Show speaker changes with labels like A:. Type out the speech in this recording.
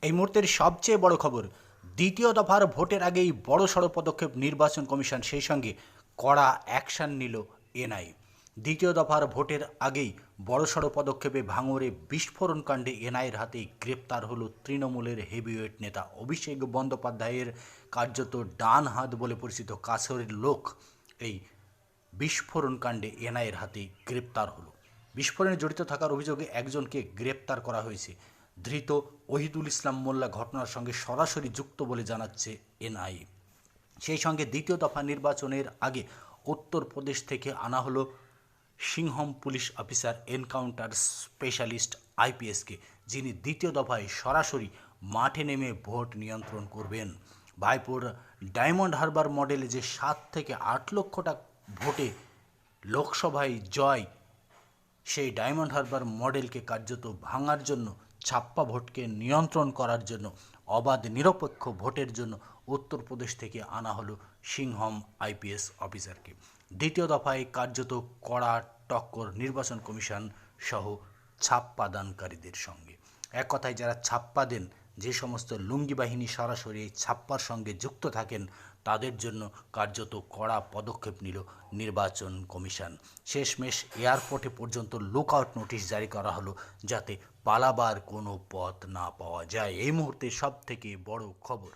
A: এই মুহূর্তের সবচেয়ে বড় খবর, দ্বিতীয় দফার ভোটের আগেই বড়সড় পদক্ষেপ নির্বাচন কমিশন, সেই সঙ্গে কড়া অ্যাকশন নিল এনআইএ। দ্বিতীয় দফার ভোটের আগেই বড়সড় পদক্ষেপে ভাঙড়ে বিস্ফোরণ কাণ্ডে এনআইএর হাতে গ্রেপ্তার হলো তৃণমূলের হেভিওয়েট নেতা অভিষেক বন্দ্যোপাধ্যায়ের কার্যত ডান হাত বলে পরিচিত কাছের লোক। এই বিস্ফোরণ কাণ্ডে এনআইএর হাতে গ্রেপ্তার হলো। বিস্ফোরণে জড়িত থাকার অভিযোগে একজনকে গ্রেপ্তার করা হয়েছে। ধৃত ওহিদুল ইসলাম মোল্লা ঘটনার সঙ্গে সরাসরি যুক্ত বলে জানাচ্ছে এনআইএ। সেই সঙ্গে দ্বিতীয় দফা নির্বাচনের আগে উত্তরপ্রদেশ থেকে আনা হলো Singham police officer encounter specialist আইপিএসকে, যিনি দ্বিতীয় দফায় সরাসরি মাঠে নেমে ভোট নিয়ন্ত্রণ করবেন। ভাইপুর ডায়মন্ড হারবার মডেলে যে 7 থেকে 8 লক্ষ টাকা ভোটে লোকসভায় জয়, সেই ডায়মন্ড হারবার মডেলকে কার্যত ভাঙার জন্য, ছাপ্পা ভোটকে নিয়ন্ত্রণ করার জন্য, অবাধ নিরপেক্ষ ভোটের জন্য উত্তরপ্রদেশ থেকে আনা হলো সিংহম আইপিএস অফিসারকে। দ্বিতীয় দফায় কার্যত কড়া টক্কর নির্বাচন কমিশন সহ ছাপ্পা দানকারীদের সঙ্গে। এক কথায় যারা ছাপ্পা দেন, যে সমস্ত লুঙ্গি বাহিনী সরাসরি এই ছাপ্পার সঙ্গে যুক্ত থাকেন, তাদের জন্য কার্যত কড়া পদক্ষেপ নিল নির্বাচন কমিশন। শেষমেশ এয়ারপোর্টে পর্যন্ত লুকআউট নোটিশ জারি করা হলো, যাতে পালাবার কোনো পথ না পাওয়া যায়। এই মুহূর্তে সব থেকে বড় খবর।